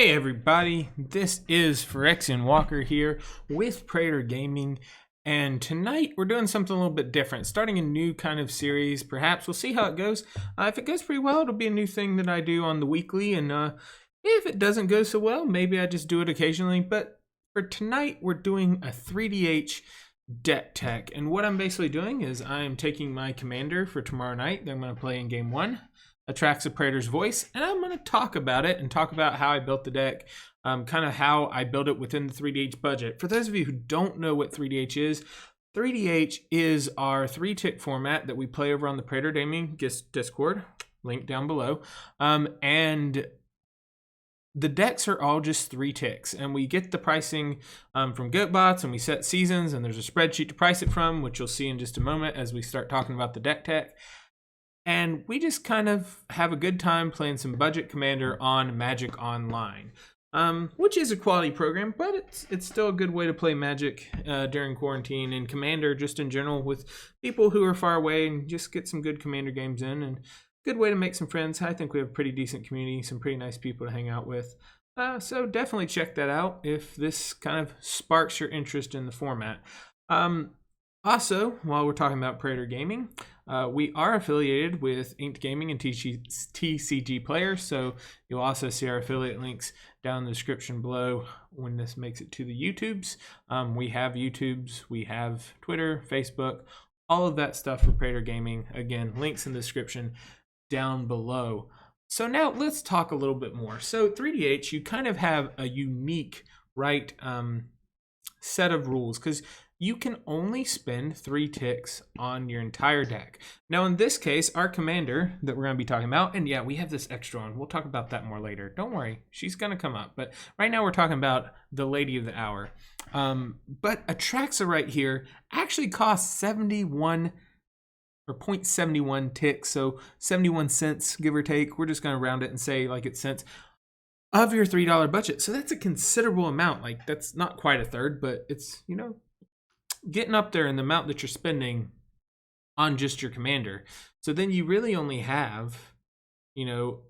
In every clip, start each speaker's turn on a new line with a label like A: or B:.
A: Hey everybody, this is Phyrexian Walker here with Prater Gaming, and tonight we're doing something a little bit different, starting a new kind of series. Perhaps we'll see how it goes. If it goes pretty well, it'll be a new thing that I do on the weekly, and if it doesn't go so well, maybe I just do it occasionally. But for tonight, we're doing a 3DH deck tech, and what I'm basically doing is I am taking my commander for tomorrow night that I'm going to play in game 1. Atraxa Praetor's Voice, and I'm going to talk about it and talk about how I built the deck, kind of how I built it within the 3DH budget. For those of you who don't know what 3DH is, 3DH is our 3-tick format that we play over on the Prater Gaming Discord, link down below, and the decks are all just 3 ticks, and we get the pricing from GoatBots, and we set seasons, and there's a spreadsheet to price it from, which you'll see in just a moment as we start talking about the deck tech. And we just kind of have a good time playing some budget commander on Magic Online, which is a quality program, but it's still a good way to play Magic during quarantine, and commander just in general with people who are far away, and just get some good commander games in, and good way to make some friends. I think we have a pretty decent community, some pretty nice people to hang out with. So definitely check that out if this kind of sparks your interest in the format. Also, while we're talking about Prater Gaming, we are affiliated with Inked Gaming and TCG Player, so you'll also see our affiliate links down in the description below when this makes it to the YouTubes. We have YouTubes, we have Twitter, Facebook, all of that stuff for Prater Gaming. Again, links in the description down below. So now let's talk a little bit more. So 3DH, you kind of have a unique, set of rules, because you can only spend 3 ticks on your entire deck. Now in this case, our commander that we're going to be talking about, and yeah, we have this extra one. We'll talk about that more later. Don't worry, she's going to come up. But right now we're talking about the Lady of the Hour. But Atraxa right here actually costs 71 or 0.71 ticks, so 71 cents, give or take. We're just going to round it and say like it's cents of your $3 budget. So that's a considerable amount. Like, that's not quite a third, but it's, you know, getting up there in the amount that you're spending on just your commander. So then you really only have, you know,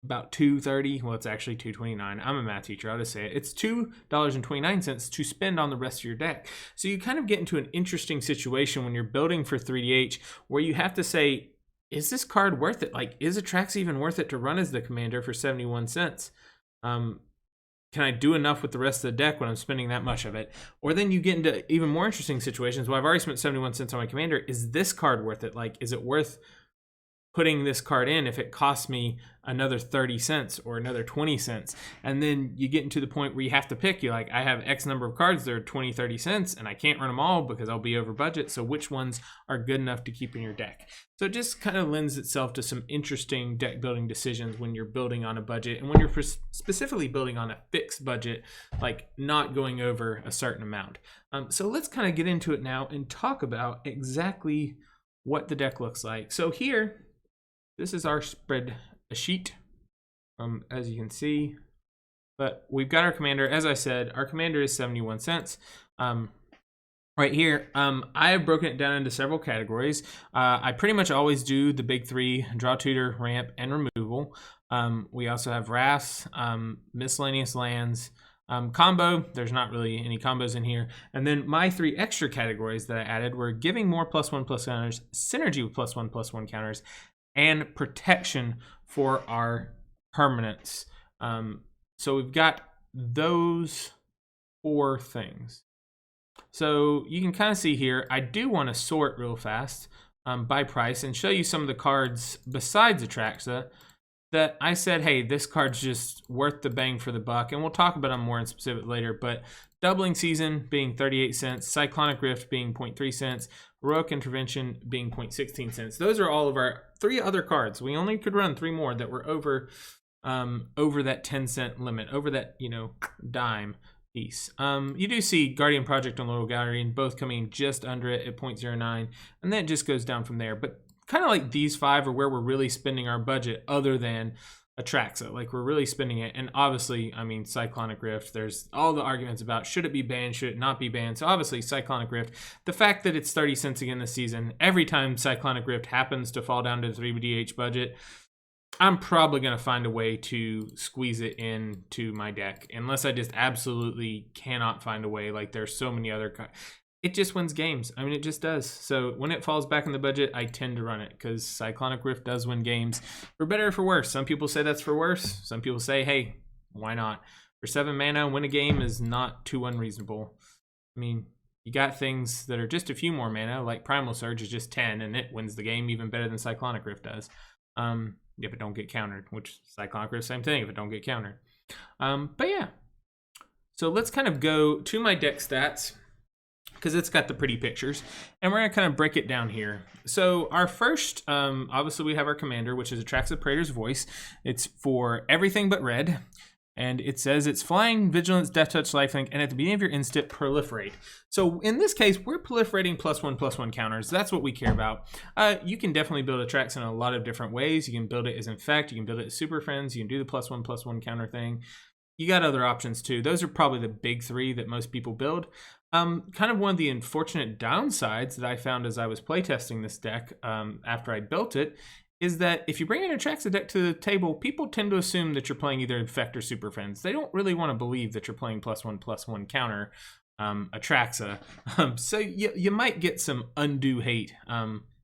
A: about $2.30. Well, it's actually $2.29. I'm a math teacher. I'll just say it. It's $2.29 to spend on the rest of your deck. So you kind of get into an interesting situation when you're building for 3DH where you have to say, is this card worth it? Like, is Atraxa even worth it to run as the commander for 71 cents? Can I do enough with the rest of the deck when I'm spending that much of it? Or then you get into even more interesting situations. Well, I've already spent 71 cents on my commander. Is this card worth it? Like, is it worth putting this card in if it costs me another 30 cents or another 20 cents? And then you get into the point where you have to pick. You're like, I have X number of cards that are 20, 30 cents, and I can't run them all because I'll be over budget. So which ones are good enough to keep in your deck? So it just kind of lends itself to some interesting deck building decisions when you're building on a budget, and when you're specifically building on a fixed budget, like not going over a certain amount. So let's kind of get into it now and talk about exactly what the deck looks like. So here, this is our spread sheet, as you can see. But we've got our commander. As I said, our commander is 71 cents. Right here, I have broken it down into several categories. I pretty much always do the big 3, draw, tutor, ramp, and removal. We also have wraths, miscellaneous lands, combo. There's not really any combos in here. And then my 3 extra categories that I added were giving more +1/+1 counters, synergy with +1/+1 counters, and protection for our permanents. So we've got those 4 things. So you can kind of see here, I do want to sort real fast by price and show you some of the cards besides Atraxa that I said, hey, this card's just worth the bang for the buck. And we'll talk about them more in specific later. But Doubling Season being 38 cents, Cyclonic Rift being 0.3 cents, Heroic Intervention being 0.16 cents. Those are all of our 3 other cards. We only could run 3 more that were over that 10-cent limit, over that, you know, dime piece. You do see Guardian Project and Loyal Guardian both coming just under it at 0.09, and then it just goes down from there. But kind of like these 5 are where we're really spending our budget other than Atraxa. Like, we're really spending it. And obviously, I mean, Cyclonic Rift, there's all the arguments about should it be banned, should it not be banned. So obviously Cyclonic Rift, the fact that it's 30 cents again this season, every time Cyclonic Rift happens to fall down to the 3DH budget, I'm probably going to find a way to squeeze it into my deck, unless I just absolutely cannot find a way. Like, there's so many other it just wins games. I mean, it just does. So when it falls back in the budget, I tend to run it because Cyclonic Rift does win games, for better or for worse. Some people say that's for worse. Some people say, hey, why not? For 7 mana, win a game is not too unreasonable. I mean, you got things that are just a few more mana, like Primal Surge is just 10, and it wins the game even better than Cyclonic Rift does. If it don't get countered, which Cyclonic Rift, same thing, if it don't get countered. But yeah. So let's kind of go to my deck stats, because it's got the pretty pictures, and we're going to kind of break it down here. So our first, obviously we have our commander, which is Atraxa Praetor's Voice. It's for everything but red. And it says it's flying, vigilance, death touch, lifelink, and at the beginning of your instant, proliferate. So in this case, we're proliferating +1/+1 counters. That's what we care about. You can definitely build Atraxa in a lot of different ways. You can build it as Infect. You can build it as Super Friends. You can do the +1/+1 counter thing. You got other options too. Those are probably the big 3 that most people build. Kind of one of the unfortunate downsides that I found as I was playtesting this deck after I built it is that if you bring an Atraxa deck to the table, people tend to assume that you're playing either Infect or Super Friends. They don't really want to believe that you're playing +1/+1 counter Atraxa. So you might get some undue hate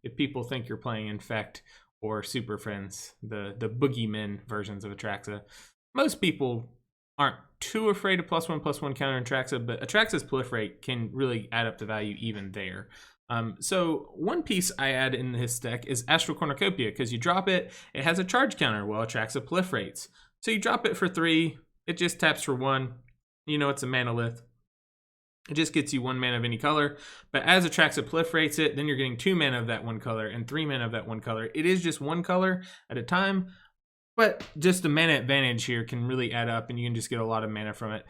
A: if people think you're playing Infect or Super Friends, the boogeymen versions of Atraxa. Most people aren't too afraid of +1/+1 counter Atraxa, but Atraxa's proliferate can really add up the value even there. So one piece I add in this deck is Astral Cornucopia, because you drop it, it has a charge counter while Atraxa proliferates. So you drop it for 3, it just taps for 1. You know it's a manalith. It just gets you 1 mana of any color, but as Atraxa proliferates it, then you're getting 2 mana of that 1 color and 3 mana of that 1 color. It is just 1 color at a time, but just the mana advantage here can really add up, and you can just get a lot of mana from it.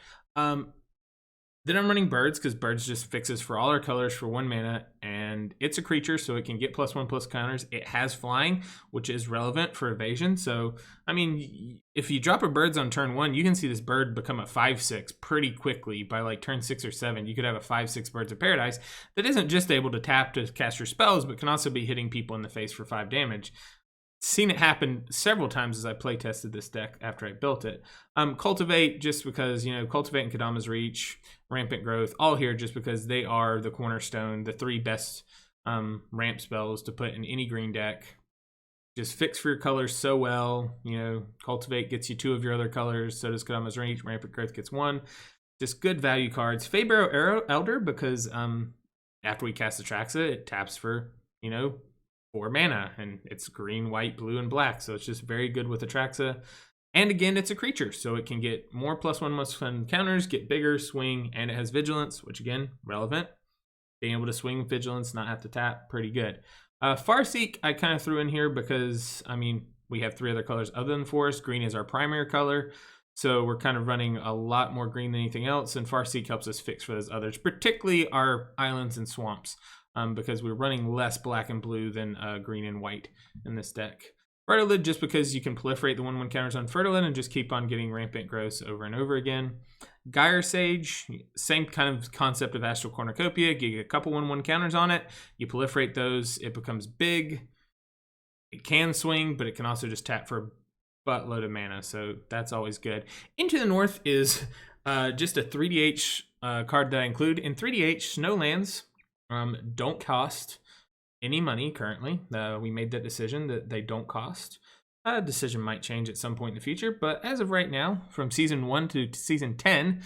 A: Then I'm running Birds, because Birds just fixes for all our colors for 1 mana, and it's a creature, so it can get +1/+ counters. It has flying, which is relevant for evasion. So, I mean, if you drop a Birds on turn 1, you can see this bird become a 5/6 pretty quickly. By like turn 6 or 7, you could have a 5/6 Birds of Paradise that isn't just able to tap to cast your spells, but can also be hitting people in the face for 5 damage. Seen it happen several times as I play tested this deck after I built it. Cultivate, just because, you know, Cultivate and Kadama's Reach, Rampant Growth, all here just because they are the cornerstone, the 3 best ramp spells to put in any green deck. Just fix for your colors so well. You know, Cultivate gets you 2 of your other colors, so does Kadama's Reach, Rampant Growth gets 1. Just good value cards. Feybarrow Elder, because after we cast Atraxa, it taps for, you know, 4 mana, and it's green, white, blue, and black, so it's just very good with Atraxa. And again, it's a creature, so it can get more +1/+1 counters, get bigger, swing, and it has vigilance, which again, relevant. Being able to swing with vigilance, not have to tap, pretty good. Farseek, I kind of threw in here because, I mean, we have 3 other colors other than forest. Green is our primary color, so we're kind of running a lot more green than anything else, and Farseek helps us fix for those others, particularly our islands and swamps. Because we're running less black and blue than green and white in this deck. Fertilid, just because you can proliferate the 1/1 counters on Fertilid and just keep on getting Rampant Growth over and over again. Gyre Sage, same kind of concept of Astral Cornucopia. You get a couple 1/1 counters on it. You proliferate those, it becomes big. It can swing, but it can also just tap for a buttload of mana, so that's always good. Into the North is just a 3DH card that I include. In 3DH, Snowlands don't cost any money currently. We made that decision that they don't cost. Decision might change at some point in the future, but as of right now, from season 1 to season 10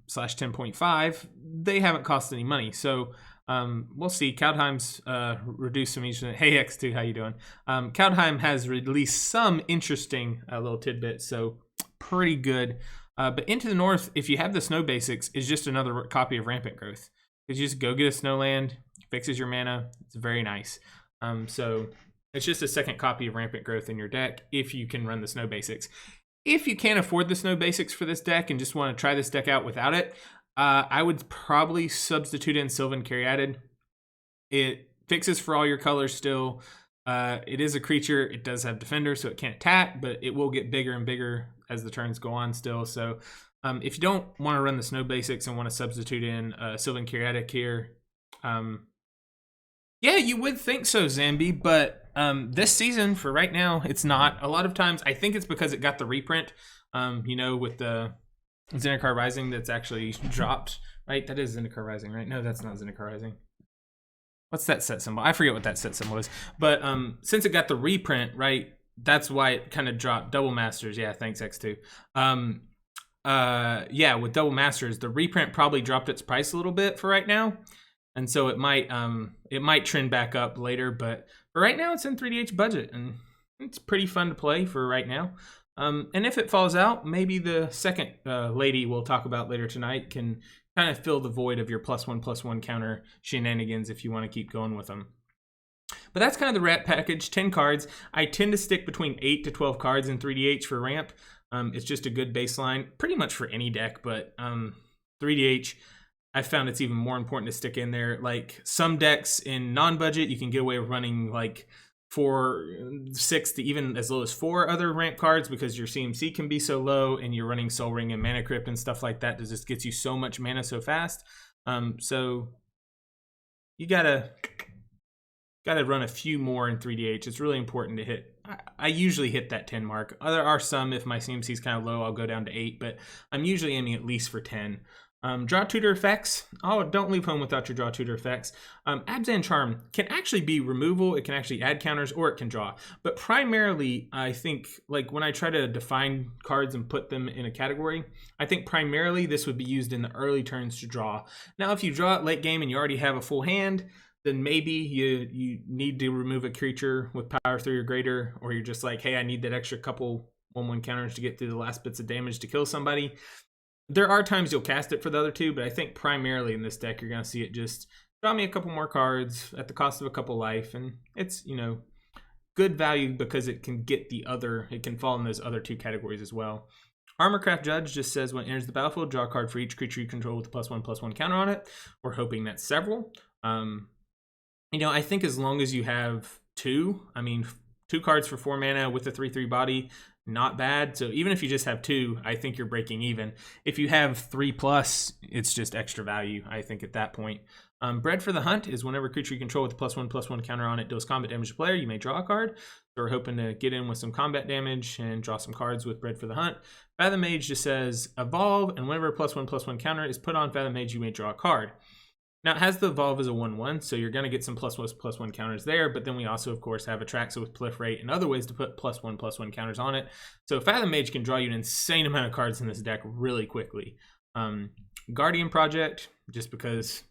A: slash 10.5, they haven't cost any money. So we'll see. Kaldheim's reduced some each. Hey X2, how you doing? Kaldheim has released some interesting little tidbits, so pretty good. But Into the North, if you have the Snow Basics, is just another copy of Rampant Growth. Because you just go get a Snowland, fixes your mana. It's very nice. So it's just a second copy of Rampant Growth in your deck if you can run the Snow Basics. If you can't afford the Snow Basics for this deck and just want to try this deck out without it, I would probably substitute in Sylvan Caryatid. It fixes for all your colors still. It is a creature. It does have Defender, so it can't attack, but it will get bigger and bigger as the turns go on still. So if you don't want to run the Snow Basics and want to substitute in Sylvan Caryatid here, yeah, you would think so, Zambi, but This season, for right now, it's not. A lot of times, I think it's because it got the reprint, with the Zendikar Rising that's actually dropped, right? That is Zendikar Rising, right? No, that's not Zendikar Rising. What's that set symbol? I forget what that set symbol is. But since it got the reprint, right, that's why it kind of dropped. Double Masters, yeah, thanks X2. With Double Masters, the reprint probably dropped its price a little bit for right now. And so it might trend back up later, but for right now it's in 3DH budget and it's pretty fun to play for right now. And if it falls out, maybe the second lady we'll talk about later tonight can kind of fill the void of your +1/+1 counter shenanigans if you want to keep going with them. But that's kind of the wrap package, 10 cards. I tend to stick between 8 to 12 cards in 3DH for ramp. It's just a good baseline, pretty much for any deck, but 3DH, I found it's even more important to stick in there. Like some decks in non-budget, you can get away with running like 4, 6 to even as low as 4 other ramp cards because your CMC can be so low and you're running Soul Ring and Mana Crypt and stuff like that. That just gets you so much mana so fast. So you gotta run a few more in 3DH. It's really important to hit. I usually hit that 10 mark. There are some, if my CMC is kind of low, I'll go down to 8, but I'm usually aiming at least for 10. Draw tutor effects. Oh, don't leave home without your draw tutor effects. Abzan Charm can actually be removal. It can actually add counters or it can draw. But primarily, I think, like when I try to define cards and put them in a category, I think primarily this would be used in the early turns to draw. Now, if you draw it late game and you already have a full hand, then maybe you need to remove a creature with power 3 or greater, or you're just like, hey, I need that extra couple 1/1 counters to get through the last bits of damage to kill somebody. There are times you'll cast it for the other two, but I think primarily in this deck, you're going to see it just draw me a couple more cards at the cost of a couple life, and it's, good value because it can it can fall in those other two categories as well. Armorcraft Judge just says when it enters the battlefield, draw a card for each creature you control with a +1/+1 counter on it. We're hoping that's several. I think as long as you have 2 cards for 4 mana with a 3/3 body, not bad. So even if you just have 2, I think you're breaking even. If you have 3+, it's just extra value, I think, at that point. Bred for the Hunt is whenever a creature you control with a +1/+1 counter on it deals combat damage to player, you may draw a card. So we're hoping to get in with some combat damage and draw some cards with Bred for the Hunt. Fathom Mage just says evolve, and whenever a +1/+1 counter is put on Fathom Mage, you may draw a card. Now, it has the evolve as a 1/1, so you're going to get some +1/+1 counters there, but then we also, of course, have Atraxa with Proliferate and other ways to put +1/+1 counters on it. So Fathom Mage can draw you an insane amount of cards in this deck really quickly. Guardian Project, just because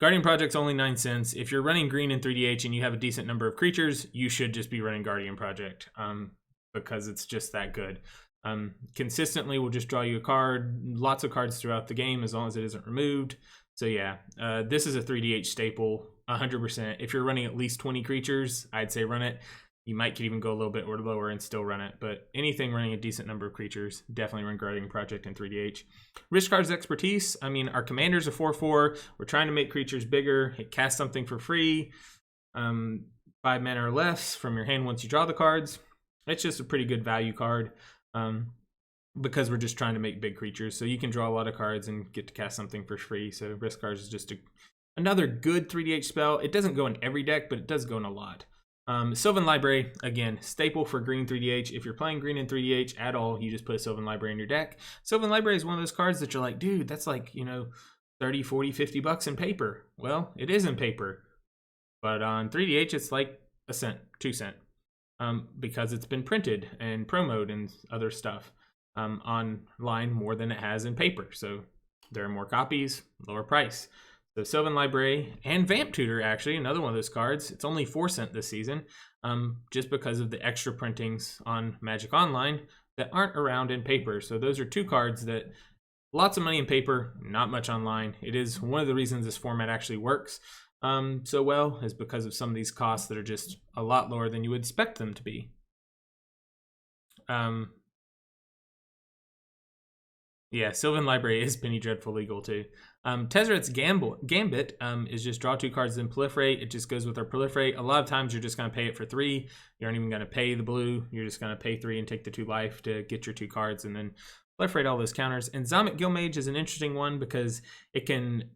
A: Guardian Project's only 9 cents. If you're running green in 3DH and you have a decent number of creatures, you should just be running Guardian Project because it's just that good. Consistently will just draw you a card, lots of cards throughout the game as long as it isn't removed. So yeah, this is a 3DH staple, 100%. If you're running at least 20 creatures, I'd say run it. You might could even go a little bit or lower and still run it, but anything running a decent number of creatures, definitely run Guardian Project in 3DH. Rich Card's Expertise. Our commander's a 4/4. We're trying to make creatures bigger. It casts something for free, 5 mana or less from your hand once you draw the cards. It's just a pretty good value card. Because we're just trying to make big creatures. So you can draw a lot of cards and get to cast something for free. So Risk Cards is just another good 3DH spell. It doesn't go in every deck, but it does go in a lot. Sylvan Library, again, staple for green 3DH. If you're playing green in 3DH at all, you just put a Sylvan Library in your deck. Sylvan Library is one of those cards that you're like, dude, that's like, 30, 40, 50 bucks in paper. Well, it is in paper. But on 3DH, it's like 1 cent, 2 cent. Because it's been printed and promoted and other stuff. Online more than it has in paper. So there are more copies, lower price. So Sylvan Library and Vamp Tutor, actually, another one of those cards. It's only 4 cents this season, just because of the extra printings on Magic Online that aren't around in paper. So those are 2 cards that lots of money in paper, not much online. It is one of the reasons this format actually works so well is because of some of these costs that are just a lot lower than you would expect them to be. Yeah, Sylvan Library is Penny Dreadful legal too. Tezzeret's Gambit is just draw 2 cards and proliferate. It just goes with our proliferate. A lot of times you're just going to pay it for 3. You aren't even going to pay the blue. You're just going to pay 3 and take the 2 life to get your 2 cards and then proliferate all those counters. And Zomic Guildmage is an interesting one because it can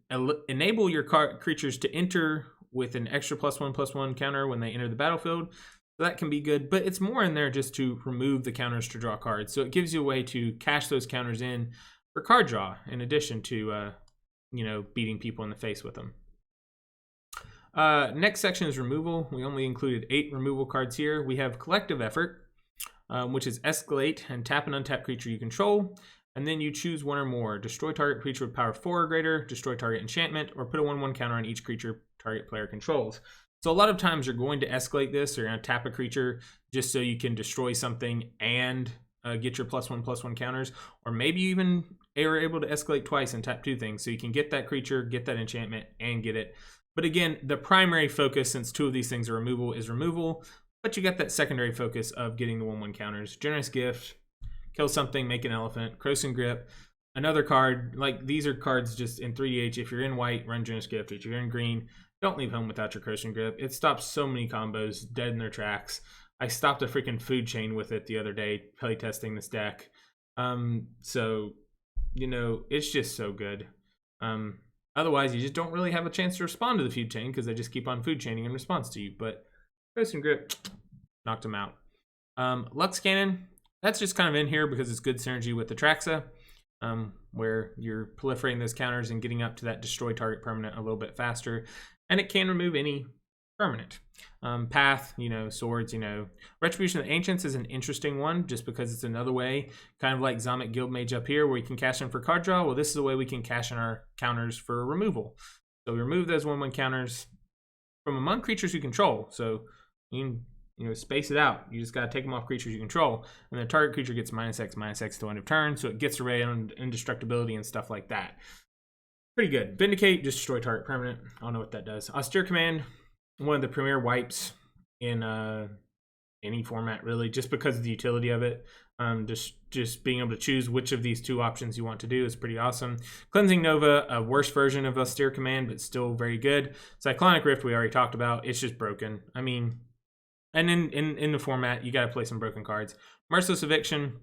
A: enable your creatures to enter with an extra +1/+1 counter when they enter the battlefield. So that can be good, but it's more in there just to remove the counters to draw cards. So it gives you a way to cash those counters in for card draw, in addition to, beating people in the face with them. Next section is removal. We only included 8 removal cards here. We have Collective Effort, which is escalate and tap an untapped creature you control. And then you choose one or more. Destroy target creature with power 4 or greater, destroy target enchantment, or put a 1/1 counter on each creature target player controls. So a lot of times you're going to escalate this, or you're going to tap a creature just so you can destroy something and get your +1/+1 counters. Or maybe you even are able to escalate twice and tap 2 things. So you can get that creature, get that enchantment, and get it. But again, the primary focus, since 2 of these things are removal, is removal. But you got that secondary focus of getting the 1/1 counters. Generous Gift, kill something, make an elephant, Croson Grip. Another card, like these are cards just in 3DH. If you're in white, run Generous Gift. If you're in green, don't leave home without your Croson Grip. It stops so many combos dead in their tracks. I stopped a freaking food chain with it the other day, play testing this deck. So, it's just so good. Otherwise, you just don't really have a chance to respond to the food chain because they just keep on food chaining in response to you. But Croson Grip knocked them out. Lux Cannon, that's just kind of in here because it's good synergy with Atraxa, where you're proliferating those counters and getting up to that destroy target permanent a little bit faster. And it can remove any permanent. Path, swords, Retribution of the Ancients is an interesting one just because it's another way, kind of like Zomic Guildmage up here, where you can cash in for card draw. Well, this is the way we can cash in our counters for removal. So we remove those 1/1 counters from among creatures you control. So you can space it out. You just got to take them off creatures you control. And the target creature gets -X till end of turn. So it gets array on indestructibility and stuff like that. Pretty good. Vindicate, just destroy target permanent. I don't know what that does. Austere Command, one of the premier wipes in any format, really, just because of the utility of it. Just being able to choose which of these 2 options you want to do is pretty awesome. Cleansing Nova, a worse version of Austere Command, but still very good. Cyclonic Rift, we already talked about. It's just broken. I mean, and in the format, you got to play some broken cards. Merciless Eviction,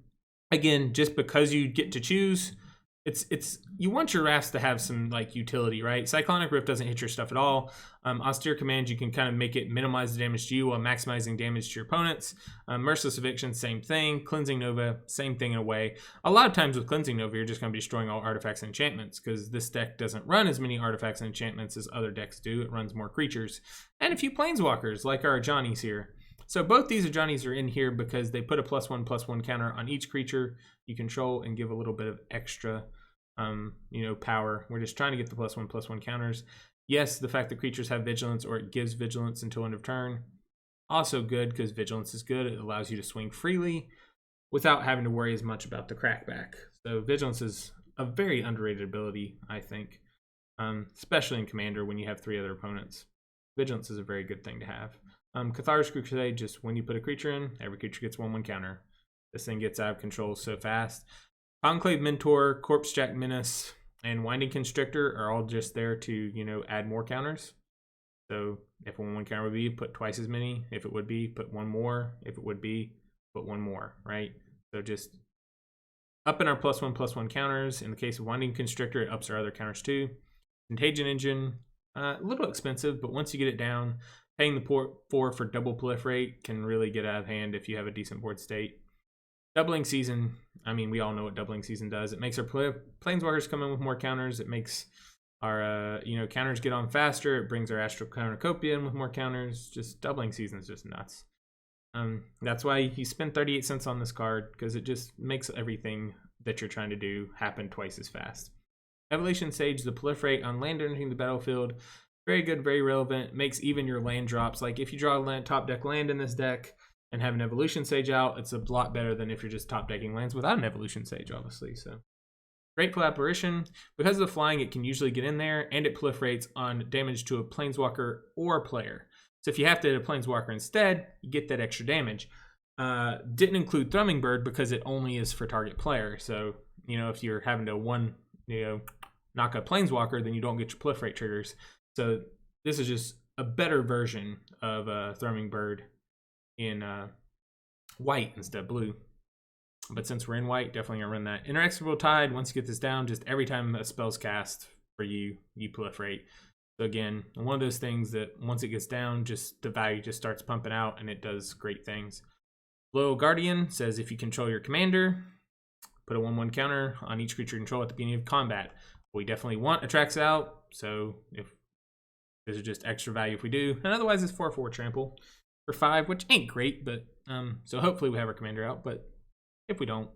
A: again, just because you get to choose, it's you want your rafts to have some utility, right? Cyclonic Rift doesn't hit your stuff at all. Austere Command, you can kind of make it minimize the damage to you while maximizing damage to your opponents. Merciless Eviction, same thing. Cleansing Nova, same thing in a way. A lot of times with Cleansing Nova, you're just going to be destroying all artifacts and enchantments because this deck doesn't run as many artifacts and enchantments as other decks do. It runs more creatures and a few planeswalkers like our Johnnies here. So both these Johnnies are in here because they put a +1/+1 counter on each creature you control and give a little bit of extra power. We're just trying to get the +1/+1 counters. Yes, the fact that creatures have vigilance, or it gives vigilance until end of turn, also good because vigilance is good. It allows you to swing freely without having to worry as much about the crackback. So vigilance is a very underrated ability, I think, especially in Commander when you have 3 other opponents. Vigilance is a very good thing to have. Catharsis Crusade, just when you put a creature in, every creature gets 1/1 counter. This thing gets out of control so fast. Conclave Mentor, Corpse Jack Menace, and Winding Constrictor are all just there to, add more counters. So if 1/1 counter would be, put twice as many. If it would be, put 1 more. If it would be, put 1 more, right? So just up in our +1/+1 counters. In the case of Winding Constrictor, it ups our other counters too. Contagion Engine, a little expensive, but once you get it down, paying the 4 for double proliferate can really get out of hand if you have a decent board state. Doubling Season, I mean, we all know what Doubling Season does. It makes our planeswalkers come in with more counters. It makes our counters get on faster. It brings our Astral Cornucopia in with more counters. Just Doubling Season is just nuts. That's why you spend 38 cents on this card, because it just makes everything that you're trying to do happen twice as fast. Evolution Sage, the proliferate on land entering the battlefield. Very good, very relevant. Makes even your land drops. Like if you draw a top deck land in this deck and have an Evolution Sage out, it's a lot better than if you're just top decking lands without an Evolution Sage, obviously. So Grateful Apparition, because of the flying, it can usually get in there, and it proliferates on damage to a planeswalker or a player. So if you have to hit a planeswalker instead, you get that extra damage. Didn't include Thrumming Bird because it only is for target player. So, if you're having to knock a planeswalker, then you don't get your proliferate triggers. So this is just a better version of Thrumming Bird in white instead of blue. But since we're in white, definitely gonna run that. Inexorable Tide, once you get this down, just every time a spell's cast for you, you proliferate. So again, one of those things that once it gets down, just the value just starts pumping out and it does great things. Loyal Guardian says if you control your commander, put a 1/1 counter on each creature you control at the beginning of combat. We definitely want Atraxa out, so if this is just extra value if we do. And otherwise it's 4/4 trample for 5, which ain't great, but so hopefully we have our commander out, but if we don't.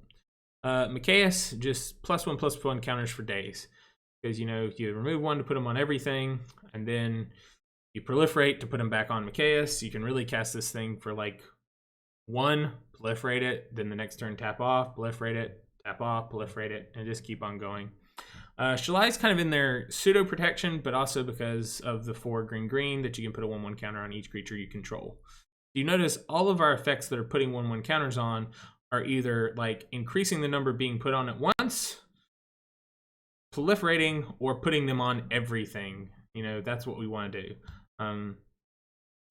A: Mikaeus, just +1/+1 counters for days. Because, you know, you remove one to put them on everything, and then you proliferate to put them back on Mikaeus. You can really cast this thing for like 1, proliferate it, then the next turn tap off, proliferate it, tap off, proliferate it, and just keep on going. Shalai's kind of in their pseudo protection, but also because of the 4 green that you can put a 1/1 counter on each creature you control. You notice all of our effects that are putting 1/1 counters on are either like increasing the number being put on at once, proliferating, or putting them on everything. You know, that's what we want to do.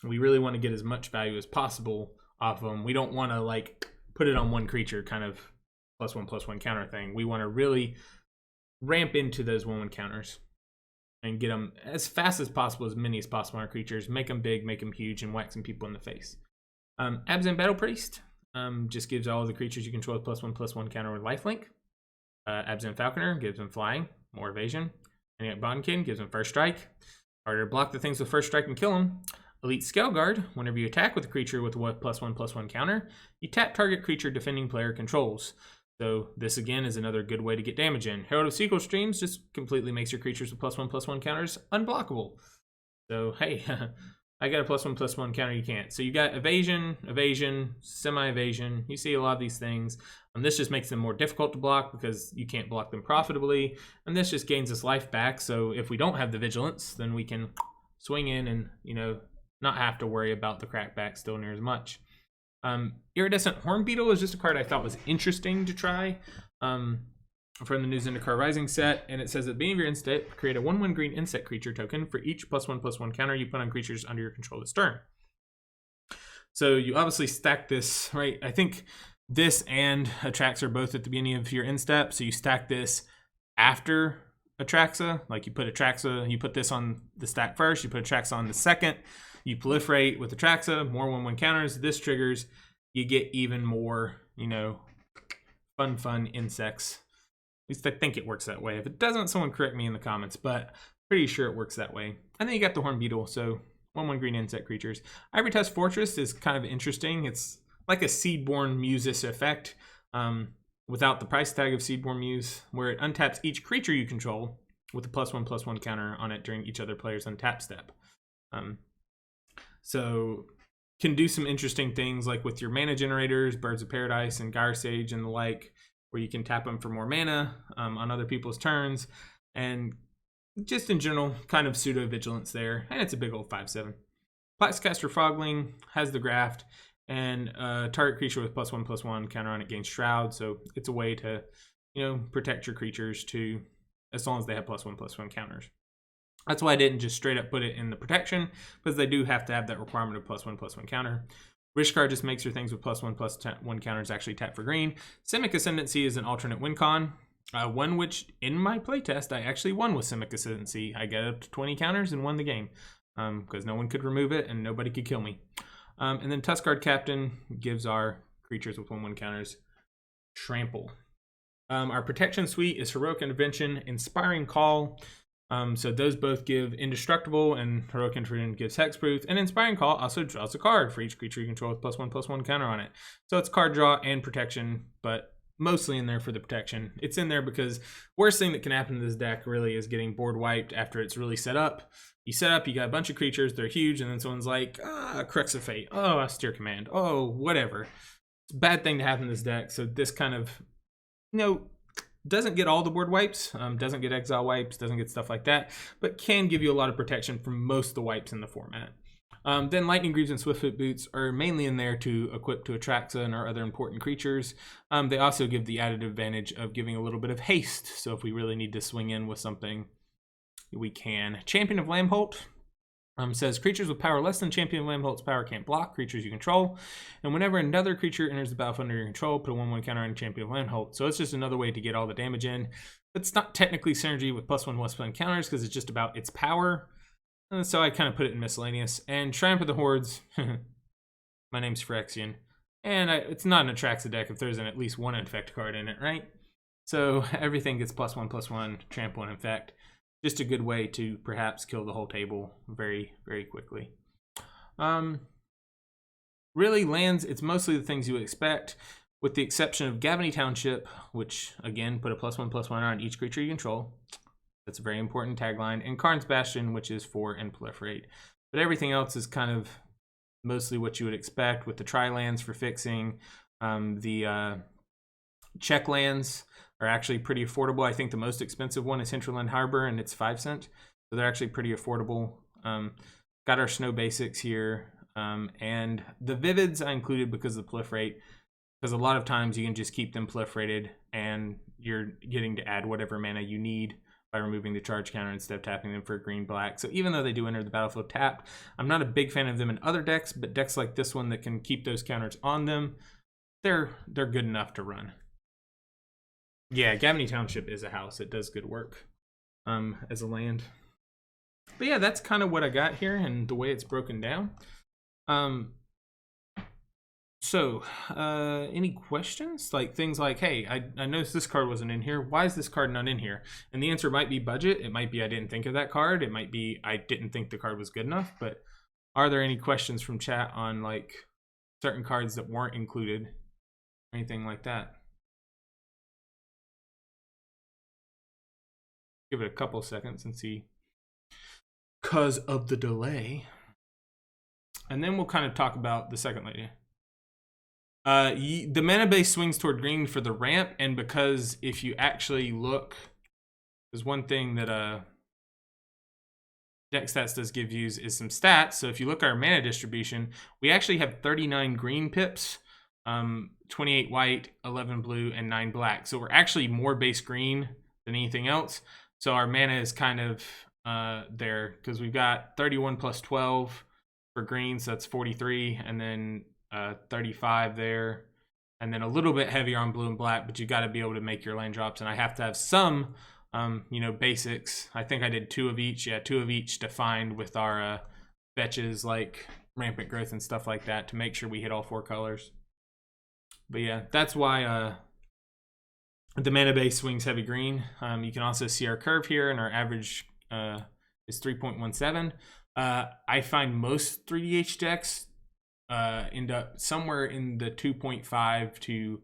A: We really want to get as much value as possible off of them. We don't want to like put it on one creature kind of +1/+1 counter thing. We want to really ramp into those 1/1 counters and get them as fast as possible, as many as possible on our creatures, make them big, make them huge, and whack some people in the face. Abzan Battle Priest just gives all of the creatures you control a +1/+1 counter with lifelink. Abzan Falconer gives them flying, more evasion. And Bondkin gives them first strike. Harder to block the things with first strike and kill them. Elite Scale Guard, whenever you attack with a creature with a +1/+1 counter, you tap target creature defending player controls. So this again is another good way to get damage in. Herald of Sequel Streams just completely makes your creatures with +1/+1 counters unblockable. So hey, I got a +1/+1 counter, you can't. So you got evasion, evasion, semi-evasion. You see a lot of these things. And this just makes them more difficult to block because you can't block them profitably. And this just gains us life back. So if we don't have the vigilance, then we can swing in and, you know, not have to worry about the crackback still near as much. Iridescent Hornbeetle is just a card I thought was interesting to try from the New Zendikar Rising set, and it says at the beginning of your end step, create a 1/1 green insect creature token for each +1/+1 counter you put on creatures under your control this turn. So you obviously stack this, right? I think this and Atraxa are both at the beginning of your end step, so you stack this after Atraxa. Like you put Atraxa, you put this on the stack first, you put Atraxa on the second, you proliferate with Atraxa, more 1/1 counters. This triggers, you get even more, you know, fun insects. At least I think it works that way. If it doesn't, someone correct me in the comments, but pretty sure it works that way. And then you got the Hornbeetle, so 1/1 green insect creatures. Ivory Tusk Fortress is kind of interesting. It's like a Seedborn Muses effect without the price tag of Seedborn Muse, where it untaps each creature you control with a +1/+1 counter on it during each other player's untap step. So can do some interesting things like with your mana generators, Birds of Paradise and Gyre Sage and the like, where you can tap them for more mana on other people's turns, and just in general, kind of pseudo vigilance there. And it's a big old 5/7. Plaxcaster Frogling has the graft, and target creature with +1/+1 counter on it gains Shroud. So it's a way to, you know, protect your creatures too, as long as they have +1/+1 counters. That's why I didn't just straight up put it in the protection, because they do have to have that requirement of +1/+1 counter. Rishkar just makes your things with +1/+1 counters actually tap for green. Simic Ascendancy is an alternate win con. One which, in my playtest, I actually won with Simic Ascendancy. I got up to 20 counters and won the game, because no one could remove it and nobody could kill me. And then Tuskguard Captain gives our creatures with 1/1 counters trample. Our protection suite is Heroic Intervention, Inspiring Call. So those both give Indestructible, and Heroic Intervention gives Hexproof, and Inspiring Call also draws a card for each creature you control with +1/+1 counter on it. So it's card draw and protection, but mostly in there for the protection. It's in there because worst thing that can happen to this deck really is getting board wiped after it's really set up. You set up, you got a bunch of creatures, they're huge, and then someone's like, Crux of Fate, Austere Command, whatever. It's a bad thing to happen in this deck, so this kind of, you know, doesn't get all the board wipes, doesn't get exile wipes, doesn't get stuff like that, but can give you a lot of protection from most of the wipes in the format. Then Lightning Greaves and Swiftfoot Boots are mainly in there to equip to Atraxa and our other important creatures. They also give the added advantage of giving a little bit of haste, so if we really need to swing in with something, we can. Champion of Lambholt says creatures with power less than Champion of Lambholt's power can't block creatures you control, and whenever another creature enters the battlefield under your control, put a 1/1 counter on Champion of Lambholt. So it's just another way to get all the damage in. It's not technically synergy with +1/+1 counters because it's just about its power. So I kind of put it in miscellaneous. And Triumph of the Hordes, my name's Phyrexian. And it's not an Atraxa deck if there's at least one infect card in it, right? So everything gets +1/+1, trample and infect. Just a good way to perhaps kill the whole table very, very quickly. Really, lands, it's mostly the things you would expect, with the exception of Gavany Township, which, again, put a +1/+1 on each creature you control. That's a very important tagline. And Karn's Bastion, which is 4 and proliferate. But everything else is kind of mostly what you would expect, with the tri-lands for fixing. The check lands are actually pretty affordable. I think the most expensive one is Hinterland Harbor, and it's 5 cents. So they're actually pretty affordable. Got our snow basics here. And the Vivids I included because of the proliferate, because a lot of times you can just keep them proliferated and you're getting to add whatever mana you need by removing the charge counter instead of tapping them for green-black. So even though they do enter the battlefield tapped, I'm not a big fan of them in other decks, but decks like this one that can keep those counters on them, they're good enough to run. Yeah, Gavany Township is a house. It does good work as a land. But yeah, that's kind of what I got here and the way it's broken down. Any questions? Like things like, hey, I noticed this card wasn't in here. Why is this card not in here? And the answer might be budget. It might be I didn't think of that card. It might be I didn't think the card was good enough. But are there any questions from chat on like certain cards that weren't included? Anything like that? Give it a couple seconds and see. Because of the delay. And then we'll kind of talk about the second lady. The mana base swings toward green for the ramp, and because if you actually look, there's one thing that deck stats does give you is some stats. So if you look at our mana distribution, we actually have 39 green pips, 28 white, 11 blue, and 9 black. So we're actually more base green than anything else. So our mana is kind of there because we've got 31 plus 12 for green, so that's 43, and then 35 there, and then a little bit heavier on blue and black, but you got to be able to make your land drops, and I have to have some basics. I think I did 2 of each. Yeah, 2 of each defined with our fetches like rampant growth and stuff like that to make sure we hit all 4 colors. But yeah, that's why the mana base swings heavy green. You can also see our curve here, and our average is 3.17. I find most 3DH decks end up somewhere in the 2.5 to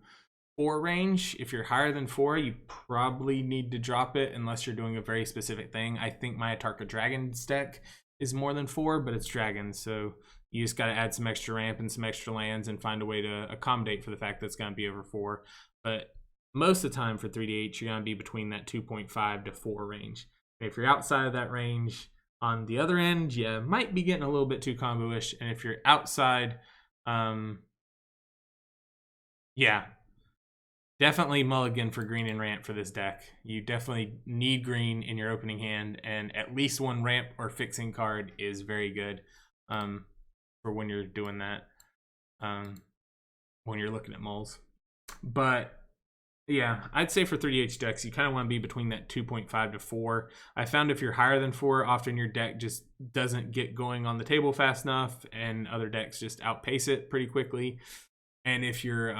A: 4 range. If you're higher than 4, you probably need to drop it unless you're doing a very specific thing. I think my Atraxa Dragons deck is more than 4, but it's dragons, so you just got to add some extra ramp and some extra lands and find a way to accommodate for the fact that it's going to be over 4. But most of the time for 3DH, you're going to be between that 2.5 to 4 range. If you're outside of that range, on the other end, you might be getting a little bit too combo-ish. And if you're outside, yeah, definitely mulligan for green and ramp for this deck. You definitely need green in your opening hand, and at least 1 ramp or fixing card is very good for when you're doing that, when you're looking at mulls. But yeah, I'd say for 3DH decks, you kind of want to be between that 2.5 to 4. I found if you're higher than 4, often your deck just doesn't get going on the table fast enough, and other decks just outpace it pretty quickly. And if you're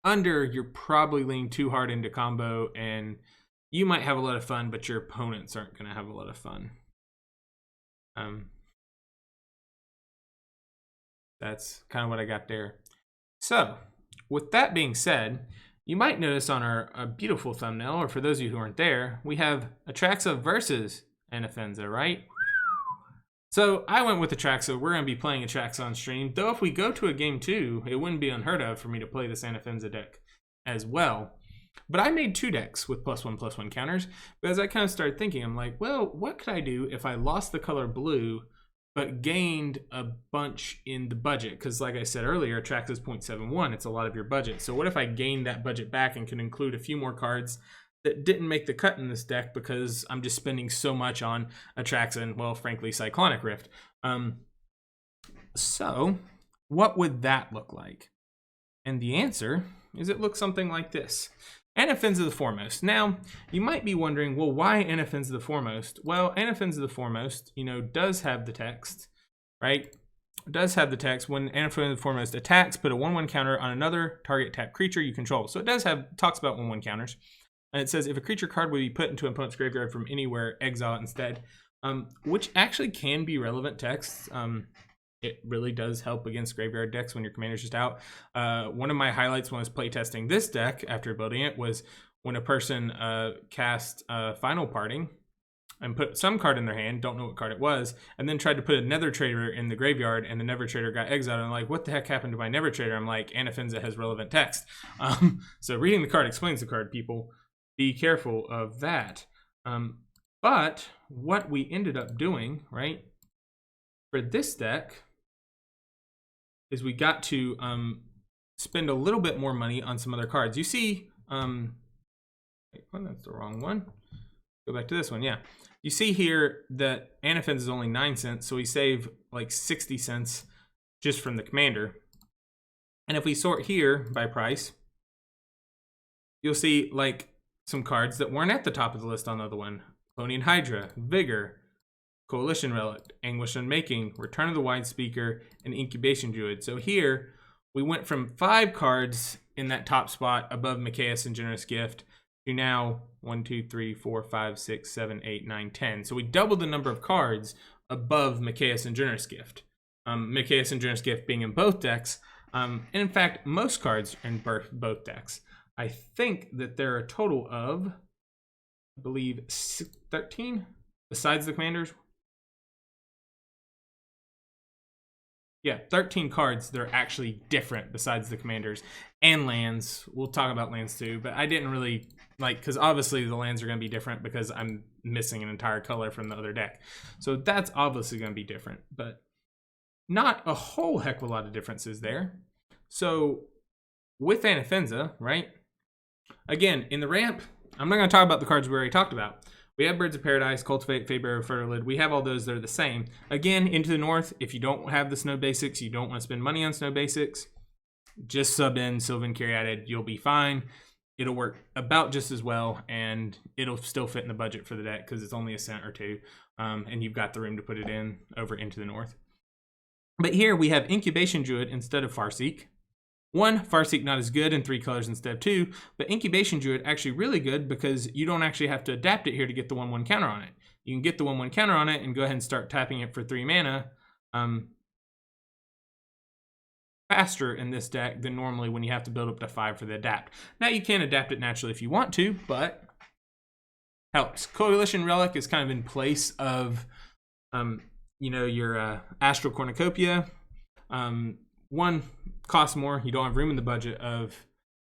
A: under, you're probably leaning too hard into combo, and you might have a lot of fun, but your opponents aren't going to have a lot of fun. That's kind of what I got there. So, with that being said, you might notice on our beautiful thumbnail, or for those of you who aren't there, we have Atraxa versus Anafenza, right? So I went with Atraxa. We're going to be playing Atraxa on stream. Though if we go to a game 2, it wouldn't be unheard of for me to play this Anafenza deck as well. But I made 2 decks with +1/+1 counters. But as I kind of started thinking, I'm like, well, what could I do if I lost the color blue but gained a bunch in the budget? Because like I said earlier, Atraxa's 0.71. It's a lot of your budget. So what if I gained that budget back and can include a few more cards that didn't make the cut in this deck because I'm just spending so much on Atraxa and, well, frankly, Cyclonic Rift. So what would that look like? And the answer is it looks something like this. Anafenza the Foremost. Now, you might be wondering, well, why Anafenza the Foremost? Well, Anafenza the Foremost, does have the text, right? Does have the text. When Anafenza the Foremost attacks, put a 1/1 counter on another target tapped creature you control. So it does talks about 1/1 counters. And it says if a creature card would be put into an opponent's graveyard from anywhere, exile it instead. Which actually can be relevant text. It really does help against graveyard decks when your commander's just out. One of my highlights when I was playtesting this deck after building it was when a person cast Final Parting and put some card in their hand, don't know what card it was, and then tried to put a Nether Trader in the graveyard, and the Nether Trader got exiled. And I'm like, what the heck happened to my Nether Trader? I'm like, Anafenza has relevant text. So reading the card explains the card, people. Be careful of that. But what we ended up doing, right, for this deck is we got to spend a little bit more money on some other cards. You see, wait, well, that's the wrong one. Go back to this one, yeah. You see here that Anafenza is only 9 cents, so we save like 60 cents just from the commander. And if we sort here by price, you'll see like some cards that weren't at the top of the list on the other one. Clonian Hydra, Vigor, Coalition Relic, Anguish Unmaking, Return of the Wide Speaker, and Incubation Druid. So here, we went from 5 cards in that top spot above Mikaeus and Generous Gift to now 1, 2, 3, 4, 5, 6, 7, 8, 9, 10. So we doubled the number of cards above Mikaeus and Generous Gift. Mikaeus and Generous Gift being in both decks. And in fact, most cards in both decks. I think that there are a total of, I believe, 13 besides the commanders. Yeah, 13 cards that are actually different besides the commanders and lands. We'll talk about lands too, but I didn't really because obviously the lands are going to be different because I'm missing an entire color from the other deck. So that's obviously going to be different, but not a whole heck of a lot of differences there. So with Anafenza, right? Again, in the ramp, I'm not going to talk about the cards we already talked about. We have Birds of Paradise, Cultivate, Faebearer, Fertilid. We have all those that are the same. Again, into the north, if you don't have the Snow Basics, you don't want to spend money on Snow Basics, just sub in Sylvan Caryatid. You'll be fine. It'll work about just as well, and it'll still fit in the budget for the deck because it's only a cent or two, and you've got the room to put it in over into the north. But here we have Incubation Druid instead of Farseek. 1, Farseek not as good in 3 colors instead of 2, but Incubation Druid actually really good because you don't actually have to adapt it here to get the 1/1 counter on it. You can get the 1/1 counter on it and go ahead and start tapping it for 3 mana faster in this deck than normally when you have to build up to 5 for the adapt. Now you can adapt it naturally if you want to, but helps. Coalition Relic is kind of in place of your Astral Cornucopia. 1, costs more. You don't have room in the budget of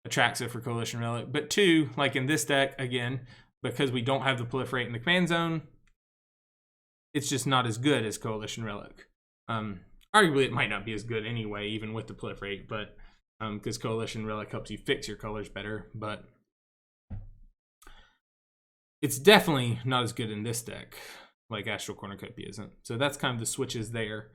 A: Atraxa for Coalition Relic. But 2, like in this deck, again, because we don't have the proliferate in the command zone, it's just not as good as Coalition Relic. Arguably, it might not be as good anyway, even with the proliferate, but because Coalition Relic helps you fix your colors better. But it's definitely not as good in this deck, like Astral Cornucopia isn't. So that's kind of the switches there.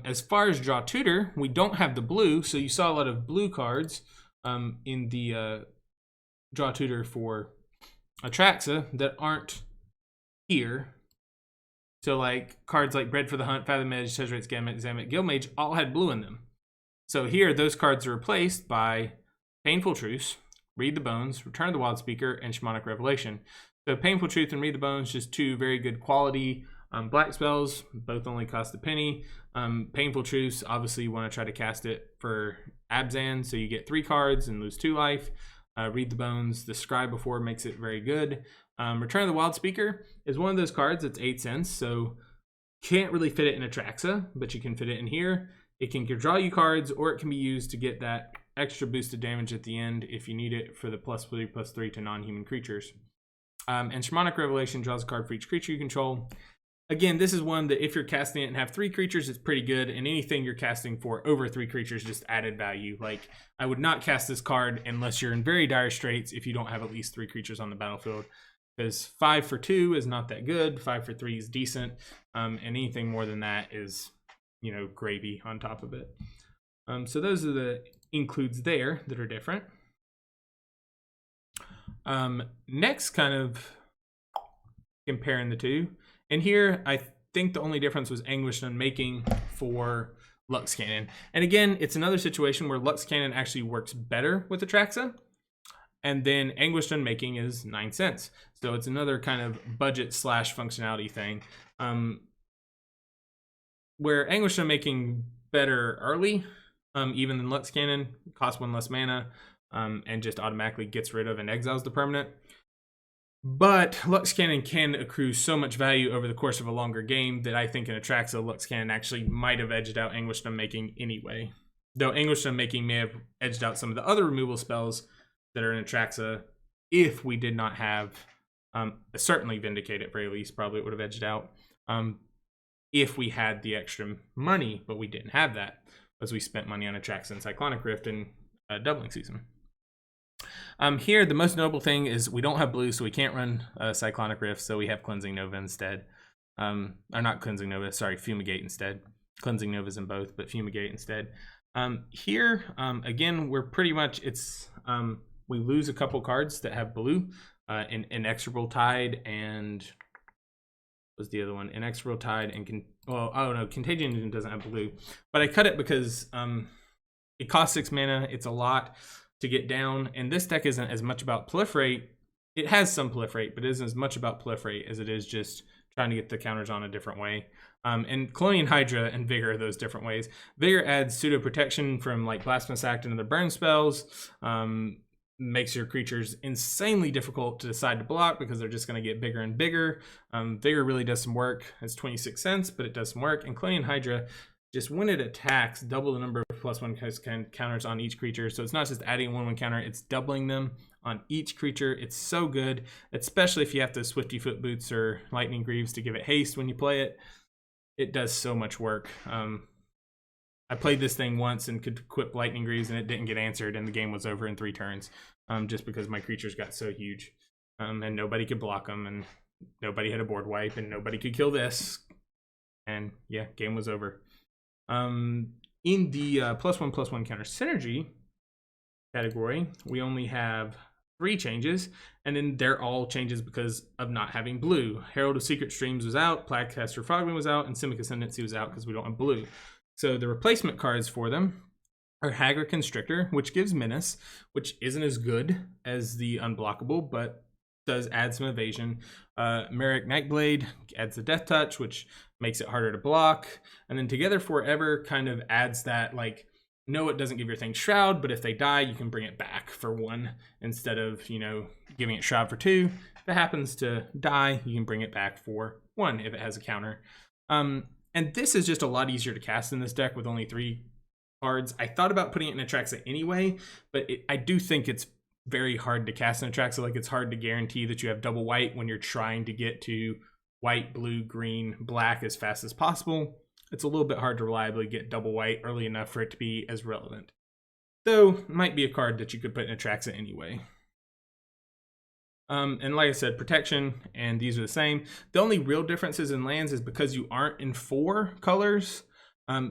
A: As far as Draw Tutor, we don't have the blue, so you saw a lot of blue cards in the Draw Tutor for Atraxa that aren't here. So like cards like Bread for the Hunt, Fathom Edge, Tezzerate's Gambit, Zamet, Guildmage all had blue in them. So here, those cards are replaced by Painful Truce, Read the Bones, Return of the Wild Speaker, and Shamanic Revelation. So Painful Truth and Read the Bones, just 2 very good quality black spells, both only cost a penny. Painful Truce, obviously you want to try to cast it for Abzan, so you get 3 cards and lose 2 life. Read the Bones, the Scribe before makes it very good. Return of the Wild Speaker is one of those cards that's 8 cents, so can't really fit it in Atraxa, but you can fit it in here. It can draw you cards, or it can be used to get that extra boosted damage at the end if you need it for the +3/+3 to non-human creatures. And Shamanic Revelation draws a card for each creature you control. Again, this is one that if you're casting it and have 3 creatures, it's pretty good. And anything you're casting for over 3 creatures, just added value. Like, I would not cast this card unless you're in very dire straits if you don't have at least 3 creatures on the battlefield. Because 5 for 2 is not that good. 5 for 3 is decent. And anything more than that is, gravy on top of it. So those are the includes there that are different. Next, kind of comparing the two. And here, I think the only difference was Anguished Unmaking for Lux Cannon. And again, it's another situation where Lux Cannon actually works better with Atraxa. And then Anguished Unmaking is 9 cents. So it's another kind of budget slash functionality thing. Where Anguished Unmaking better early, even than Lux Cannon, costs 1 less mana, and just automatically gets rid of and exiles the permanent. But Lux Cannon can accrue so much value over the course of a longer game that I think in Atraxa, Lux Cannon actually might have edged out Anguished Unmaking anyway. Though Anguished Unmaking may have edged out some of the other removal spells that are in Atraxa if we did not have, certainly Vindicate at very least, probably it would have edged out. If we had the extra money, but we didn't have that, as we spent money on Atraxa and Cyclonic Rift in doubling season. Here, the most notable thing is we don't have blue, so we can't run Cyclonic Rift, so we have Cleansing Nova instead. Or not Cleansing Nova, sorry, Fumigate instead. Cleansing Nova's in both, but Fumigate instead. Here, again, we're pretty much, it's, we lose a couple cards that have blue, Inexorable Tide and, was the other one? Inexorable Tide and, Contagion doesn't have blue. But I cut it because it costs 6 mana, it's a lot to get down, and this deck isn't as much about proliferate. It has some proliferate, but it isn't as much about proliferate as it is just trying to get the counters on a different way. And Colonial Hydra and Vigor are those different ways. Vigor adds pseudo protection from like Blasphemous Act and other burn spells. Makes your creatures insanely difficult to decide to block because they're just going to get bigger and bigger. Vigor really does some work. It's 26 cents, but it does some work. And Colonial Hydra, just when it attacks, double the number of +1 counters on each creature. So it's not just adding a 1/1 counter, it's doubling them on each creature. It's so good, especially if you have to Swifty Foot Boots or Lightning Greaves to give it haste when you play it. It does so much work. I played this thing once and could equip Lightning Greaves and it didn't get answered and the game was over in 3 turns, just because my creatures got so huge. And nobody could block them and nobody had a board wipe and nobody could kill this. And yeah, game was over. In the +1/+1 counter synergy category, we only have 3 changes, and then they're all changes because of not having blue. Herald of Secret Streams was out, Plaguecaster Frogman was out, and Simic Ascendancy was out because we don't have blue. So the replacement cards for them are Haggard Constrictor, which gives Menace, which isn't as good as the Unblockable, but does add some evasion. Merrick Nightblade adds the Death Touch, which makes it harder to block. And then Together Forever kind of adds that, like, no, it doesn't give your thing Shroud, but if they die, you can bring it back for 1 instead of, you know, giving it Shroud for 2. If it happens to die, you can bring it back for 1 if it has a counter. And this is just a lot easier to cast in this deck with only 3 cards. I thought about putting it in Atraxa anyway, but I do think it's very hard to cast in Atraxa. Like, it's hard to guarantee that you have double white when you're trying to get to white, blue, green, black as fast as possible. It's a little bit hard to reliably get double white early enough for it to be as relevant. Though, it might be a card that you could put in Atraxa anyway. And like I said, protection, and these are the same. The only real differences in lands is because you aren't in 4 colors,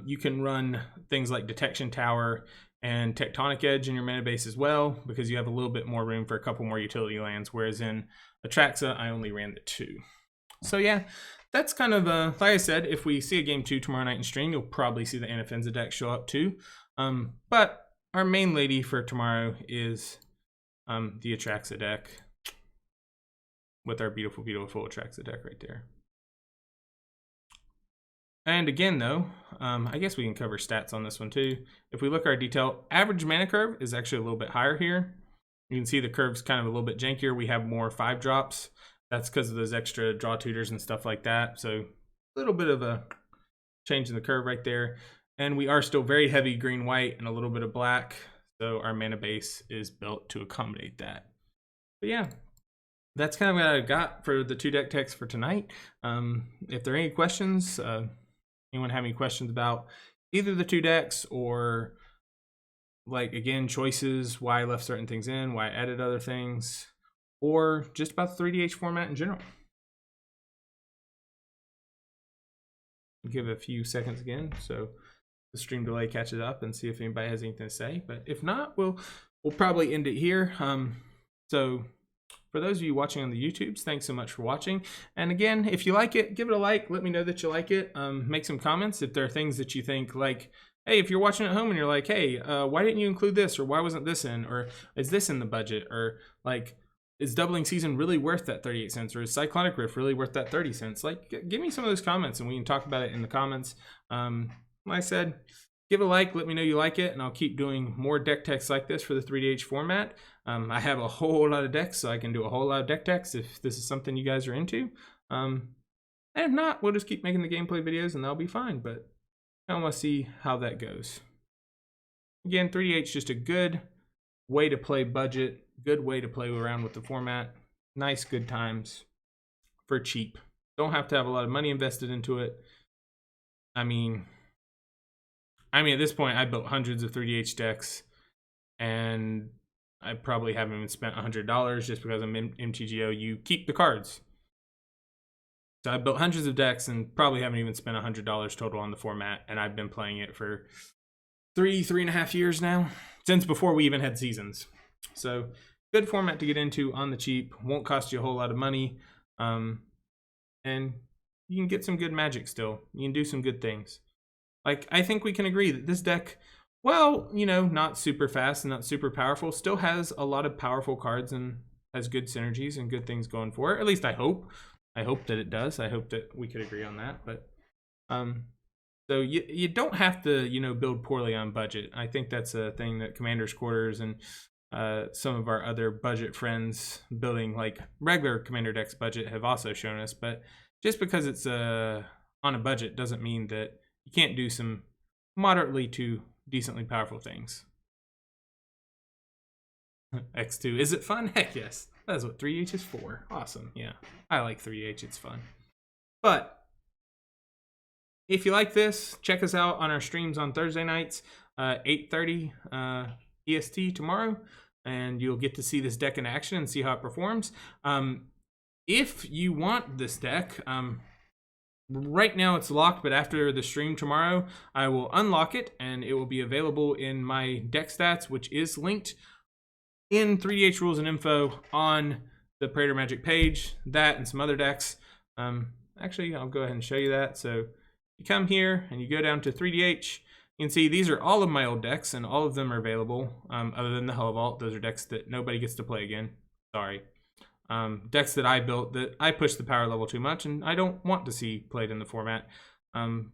A: you can run things like Detection Tower and Tectonic Edge in your mana base as well, because you have a little bit more room for a couple more utility lands, whereas in Atraxa, I only ran the 2. So yeah, that's kind of, like I said, if we see a game 2 tomorrow night in stream, you'll probably see the Anafenza deck show up too. But our main lady for tomorrow is the Atraxa deck, with our beautiful, beautiful Atraxa deck right there. And again, though, I guess we can cover stats on this one too. If we look at our detail, average mana curve is actually a little bit higher here. You can see the curve's kind of a little bit jankier. We have more 5 drops. That's because of those extra draw tutors and stuff like that. So a little bit of a change in the curve right there. And we are still very heavy green-white and a little bit of black. So our mana base is built to accommodate that. But yeah, that's kind of what I got for the 2 deck techs for tonight. If there are any questions, anyone have any questions about either the 2 decks or, like, again, choices, why I left certain things in, why I added other things, or just about the 3DH format in general. Give it a few seconds again so the stream delay catches up and see if anybody has anything to say. But if not, we'll probably end it here. So for those of you watching on the YouTubes, thanks so much for watching. And again, if you like it, give it a like. Let me know that you like it. Make some comments if there are things that you think, like, hey, if you're watching at home and you're like, hey, why didn't you include this? Or why wasn't this in? Or is this in the budget? Or like, is Doubling Season really worth that 38 cents? Or is Cyclonic Rift really worth that 30 cents? Like, give me some of those comments and we can talk about it in the comments. Like I said, give it a like, let me know you like it, and I'll keep doing more deck techs like this for the 3DH format. I have a whole lot of decks, so I can do a whole lot of deck techs if this is something you guys are into. And if not, we'll just keep making the gameplay videos and that'll be fine, but I want to see how that goes. Again, 3DH is just a good way to play budget, good way to play around with the format. Nice, good times for cheap. Don't have to have a lot of money invested into it. I mean, at this point, I built hundreds of 3DH decks, and I probably haven't even spent $100 just because I'm in MTGO. You keep the cards. So I built hundreds of decks and probably haven't even spent $100 total on the format, and I've been playing it for 3.5 years now, since before we even had seasons. So good format to get into on the cheap, won't cost you a whole lot of money, and you can get some good magic still. You can do some good things. Like, I think we can agree that this deck, well, you know, not super fast and not super powerful, still has a lot of powerful cards and has good synergies and good things going for it. At least I hope. I hope that it does. I hope that we could agree on that. But so you don't have to, you know, build poorly on budget. I think that's a thing that Commander's Quarters and some of our other budget friends building like regular Commander decks budget have also shown us. But just because it's on a budget doesn't mean that you can't do some moderately to decently powerful things. X2, is it fun? Heck yes. That's what 3H is for. Awesome. Yeah, I like 3H. It's fun. But if you like this, check us out on our streams on Thursday nights, 8:30 EST tomorrow, and you'll get to see this deck in action and see how it performs. If you want this deck, right now it's locked, but after the stream tomorrow, I will unlock it, and it will be available in my deck stats, which is linked in 3DH Rules and Info on the Praetor Magic page. That and some other decks. Actually, I'll go ahead and show you that. So you come here and you go down to 3DH. You can see these are all of my old decks, and all of them are available, other than the Hell Vault. Those are decks that nobody gets to play again. Sorry. Decks that I built that I pushed the power level too much, and I don't want to see played in the format,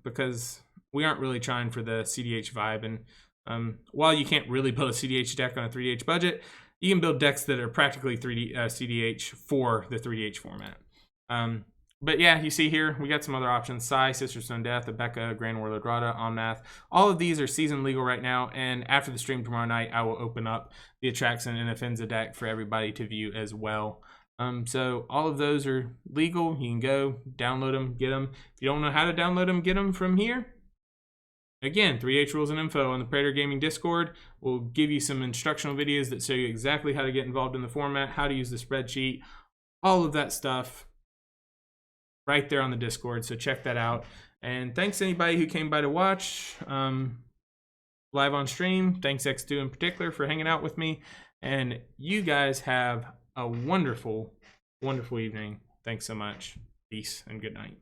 A: because we aren't really trying for the CDH vibe. And while you can't really build a CDH deck on a 3DH budget, you can build decks that are practically CDH for the 3DH format. But yeah, you see here, we got some other options. Sai, Sisterstone Death, Abeka, Grand Warlord Rada, Omnath. All of these are season legal right now, and after the stream tomorrow night, I will open up the Atraxa and Anafenza deck for everybody to view as well. So all of those are legal. You can go, download them, get them. If you don't know how to download them, get them from here. Again, 3H Rules and Info on the Praetor Gaming Discord will give you some instructional videos that show you exactly how to get involved in the format, how to use the spreadsheet, all of that stuff right there on the Discord. So check that out. And thanks to anybody who came by to watch live on stream. Thanks X2 in particular for hanging out with me. And you guys have a wonderful, wonderful evening. Thanks so much. Peace and good night.